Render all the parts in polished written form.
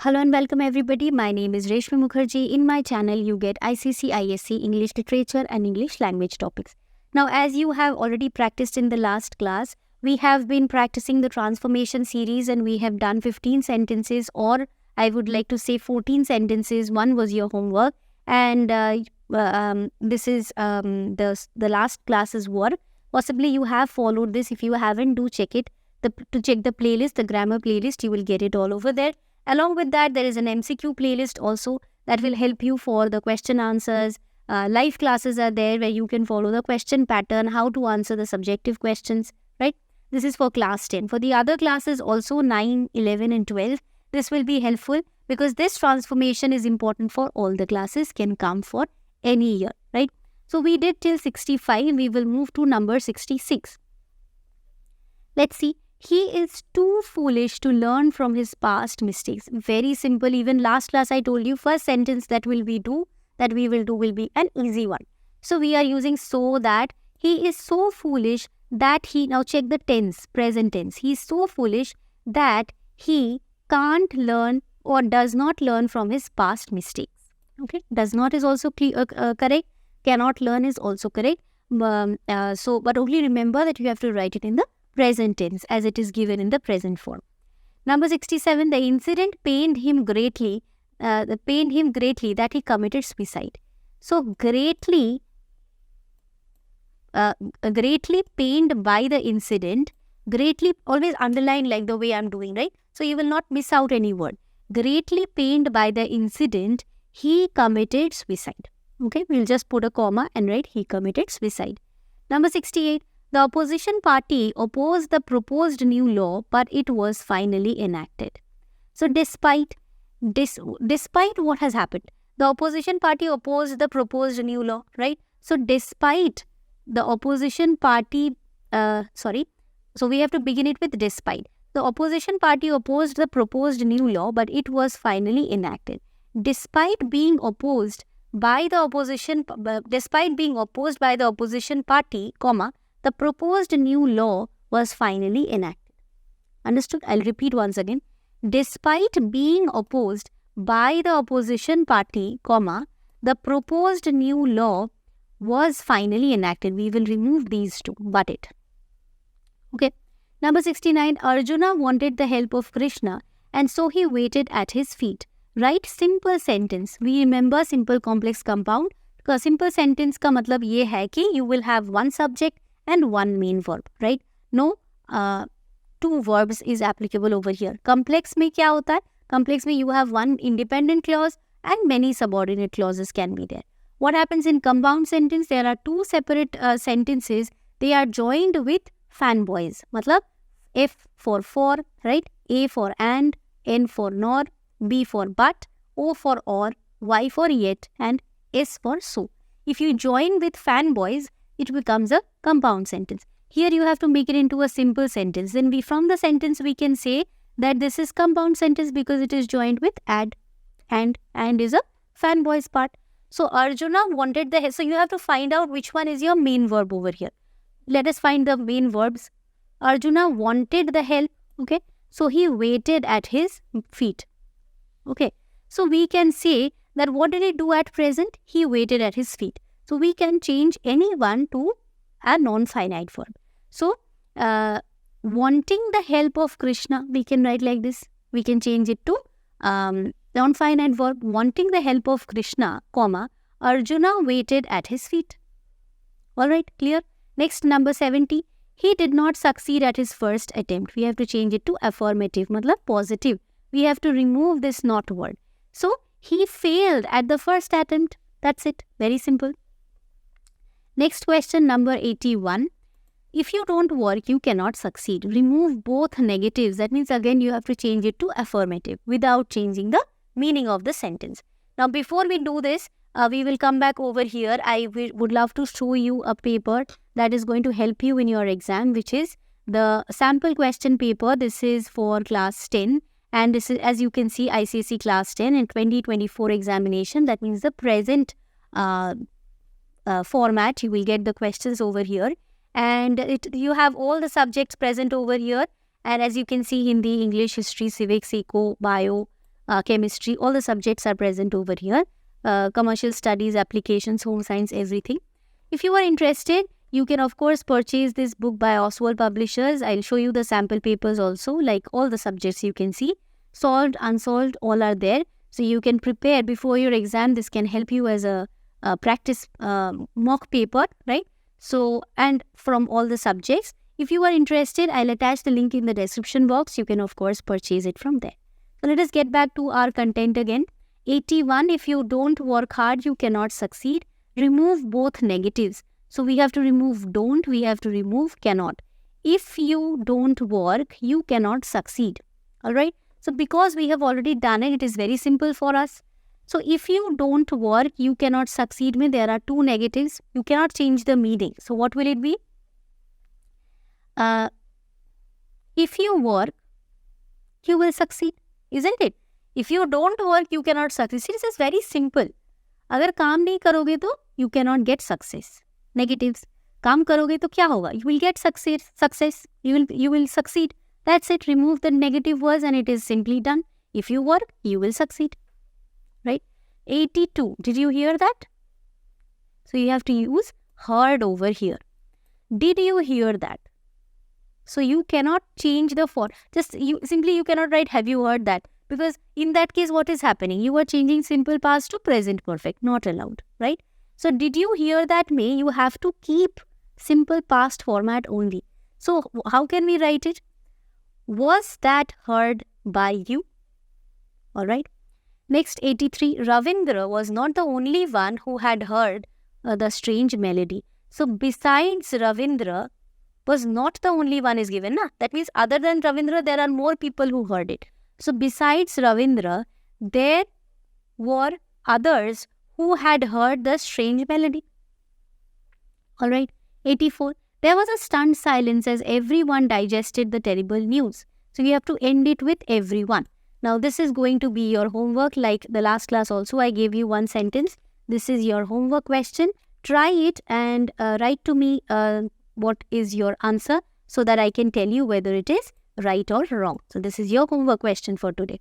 Hello and welcome everybody. My name is Reshmi Mukherjee. In my channel, you get ICC, ISC, English Literature and English Language topics. Now, as you have already practiced in the last class, we have been practicing the transformation series and we have done 15 sentences, or I would like to say 14 sentences. One was your homework, and this is the last class's work. Possibly you have followed this. If you haven't, do check it. To check the playlist, the grammar playlist, you will get it all over there. Along with that, there is an MCQ playlist also that will help you for the question answers. Live classes are there where you can follow the question pattern, how to answer the subjective questions, right? This is for class 10. For the other classes also 9, 11 and 12, this will be helpful because this transformation is important for all the classes, can come for any year, right? So we did till 65, we will move to number 66. Let's see. He is too foolish to learn from his past mistakes. Very simple. Even last class I told you, first sentence that we will do will be an easy one. So we are using so that. He is so foolish that he, now check the tense, present tense. He is so foolish that he can't learn or does not learn from his past mistakes. Okay, does not is also correct. Cannot learn is also correct. But only remember that you have to write it in the present tense as it is given in the present form. Number 67, the incident pained him greatly that he committed suicide. So greatly pained by the incident, greatly always underline like the way I'm doing, right? So you will not miss out any word. Greatly pained by the incident, he committed suicide. Okay, we'll just put a comma and write he committed suicide. Number 68, the opposition party opposed the proposed new law, but it was finally enacted. So despite what has happened, the opposition party opposed the proposed new law, right? So despite the opposition party, so we have to begin it with despite. The opposition party opposed the proposed new law, but it was finally enacted. Despite being opposed by the opposition party, comma, the proposed new law was finally enacted. Understood? I'll repeat once again. Despite being opposed by the opposition party, comma, the proposed new law was finally enacted. We will remove these two, but it. Okay. Number 69, Arjuna wanted the help of Krishna and so he waited at his feet. Write simple sentence. We remember simple complex compound. Because simple sentence का मतलब ये है कि you will have one subject and one main verb, right? No two verbs is applicable over here. Complex में क्या होता है? Complex में you have one independent clause and many subordinate clauses can be there. What happens in compound sentence? There are two separate sentences. They are joined with fanboys. मतलब F for, right? A for and, N for nor, B for but, O for or, Y for yet, and S for so. If you join with fanboys, it becomes a compound sentence. Here you have to make it into a simple sentence. Then from the sentence we can say that this is compound sentence because it is joined with and is a fanboys part. So Arjuna wanted the help. So you have to find out which one is your main verb over here. Let us find the main verbs. Arjuna wanted the help. Okay. So he waited at his feet. Okay. So we can say that what did he do at present? He waited at his feet. So we can change any one to a non-finite verb. So wanting the help of Krishna, we can write like this. We can change it to non-finite verb. Wanting the help of Krishna, comma, Arjuna waited at his feet. Alright, clear? Next, number 70. He did not succeed at his first attempt. We have to change it to affirmative, matlab positive. We have to remove this not word. So he failed at the first attempt. That's it. Very simple. Next question, number 81. If you don't work, you cannot succeed. Remove both negatives. That means again you have to change it to affirmative without changing the meaning of the sentence. Now before we do this, we will come back over here. I would love to show you a paper that is going to help you in your exam, which is the sample question paper. This is for class 10. And this is, as you can see, ICSE class 10 and 2024 examination. That means the present format. You will get the questions over here. And you have all the subjects present over here. And as you can see, Hindi, English, History, Civics, Eco, Bio, chemistry, all the subjects are present over here. Commercial studies, applications, home science, everything. If you are interested, you can of course purchase this book by Oswald Publishers. I'll show you the sample papers also, like all the subjects you can see. Solved, unsolved, all are there. So you can prepare before your exam. This can help you as a practice mock paper, right? So, and from all the subjects. If you are interested, I'll attach the link in the description box. You can of course purchase it from there. So let us get back to our content again. 81, if you don't work hard, you cannot succeed. Remove both negatives. So we have to remove don't, we have to remove cannot. If you don't work, you cannot succeed. Alright. So because we have already done it, it is very simple for us. So if you don't work, you cannot succeed. Means there are two negatives. You cannot change the meaning. So what will it be? If you work, you will succeed. Isn't it? If you don't work, you cannot succeed. This is very simple. अगर काम नहीं करोगे तो you cannot get success. Negatives. काम करोगे तो क्या होगा? You will get success. You will succeed. That's it. Remove the negative words and it is simply done. If you work, you will succeed. Right? 82. Did you hear that? So you have to use heard over here. Did you hear that? So you cannot change the form. You cannot write have you heard that? Because in that case, what is happening? You are changing simple past to present perfect. Not allowed. Right? So did you hear that may? You have to keep simple past format only. So how can we write it? Was that heard by you? Alright. Next 83. Ravindra was not the only one who had heard the strange melody. So besides Ravindra, was not the only one is given. Na? That means other than Ravindra, there are more people who heard it. So besides Ravindra, there were others who had heard the strange melody. Alright. 84. There was a stunned silence as everyone digested the terrible news. So you have to end it with everyone. Now this is going to be your homework. Like the last class also, I gave you one sentence. This is your homework question. Try it and write to me what is your answer so that I can tell you whether it is right or wrong. So this is your homework question for today.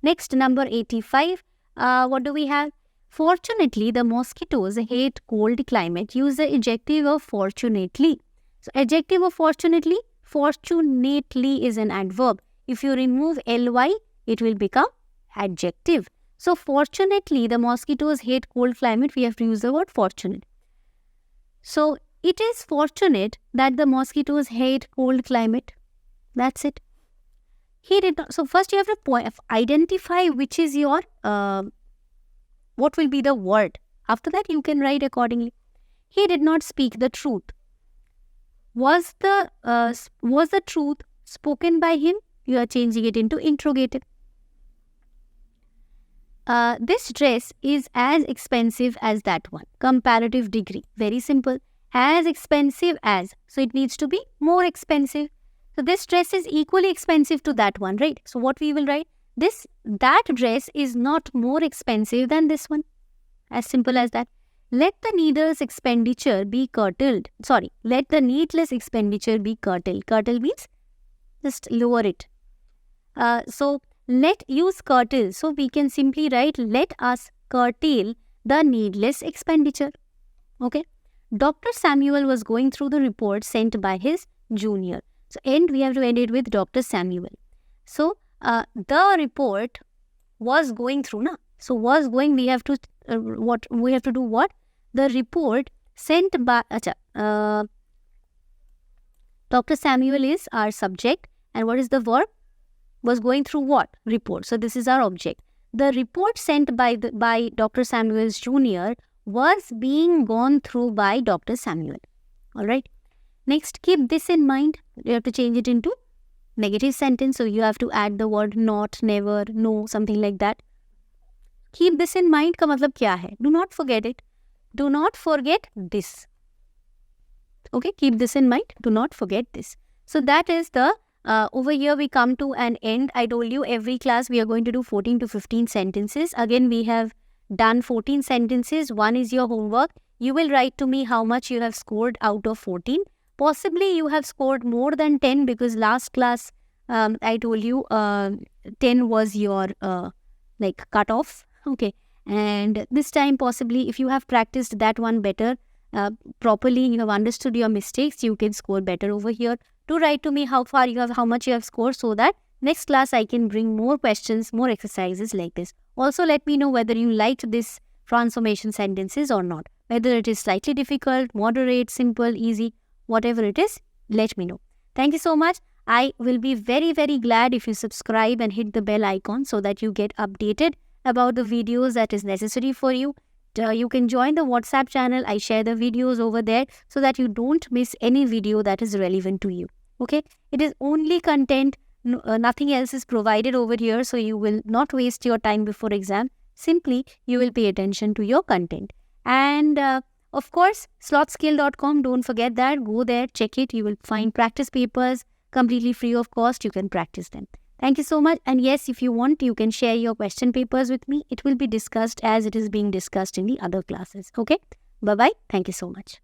Next, number 85. What do we have? Fortunately, the mosquitoes hate cold climate. Use the adjective of fortunately. So adjective of fortunately is an adverb. If you remove ly, it will become adjective. So fortunately, the mosquitoes hate cold climate. We have to use the word fortunate. So it is fortunate that the mosquitoes hate cold climate. That's it. He did not. So first you have to identify which is your, what will be the word. After that you can write accordingly. He did not speak the truth. Was the truth spoken by him? You are changing it into interrogative. This dress is as expensive as that one. Comparative degree. Very simple. As expensive as. So it needs to be more expensive. So this dress is equally expensive to that one, right? So what we will write? That dress is not more expensive than this one. As simple as that. Let the needless expenditure be curtailed. Let the needless expenditure be curtailed. Curtail means just lower it. So use curtail. So we can simply write let us curtail the needless expenditure. Okay. Dr. Samuel was going through the report sent by his junior. So we have to end it with Dr. Samuel. So the report was going through, na? So was going, we have to do what? The report sent by Dr. Samuel is our subject, and what is the verb? Was going through what? Report. So this is our object. The report sent by Dr. Samuel's junior was being gone through by Dr. Samuel. Alright. Next, keep this in mind. You have to change it into negative sentence. So you have to add the word not, never, no, something like that. Keep this in mind. का मतलब क्या है? Do not forget it. Do not forget this. Okay, keep this in mind. Do not forget this. So that is the, over here we come to an end. I told you every class we are going to do 14 to 15 sentences. Again, we have done 14 sentences. One is your homework. You will write to me how much you have scored out of 14. Possibly you have scored more than 10 because last class I told you 10 was your like cut off. Okay. And this time possibly if you have practiced that one better, properly, you have understood your mistakes, you can score better over here. Do write to me how much you have scored, so that next class I can bring more questions, more exercises like this. Also let me know whether you liked this transformation sentences or not. Whether it is slightly difficult, moderate, simple, easy, whatever it is, let me know. Thank you so much. I will be very, very glad if you subscribe and hit the bell icon so that you get updated about the videos that is necessary for you. You can join the WhatsApp channel. I share the videos over there so that you don't miss any video that is relevant to you. Okay, it is only content, nothing else is provided over here, so you will not waste your time before exam. Simply you will pay attention to your content. And of course, slothskill.com, don't forget that. Go there, check it. You will find practice papers completely free of cost. You can practice them. Thank you so much. And yes, if you want, you can share your question papers with me. It will be discussed as it is being discussed in the other classes. Okay. Bye-bye. Thank you so much.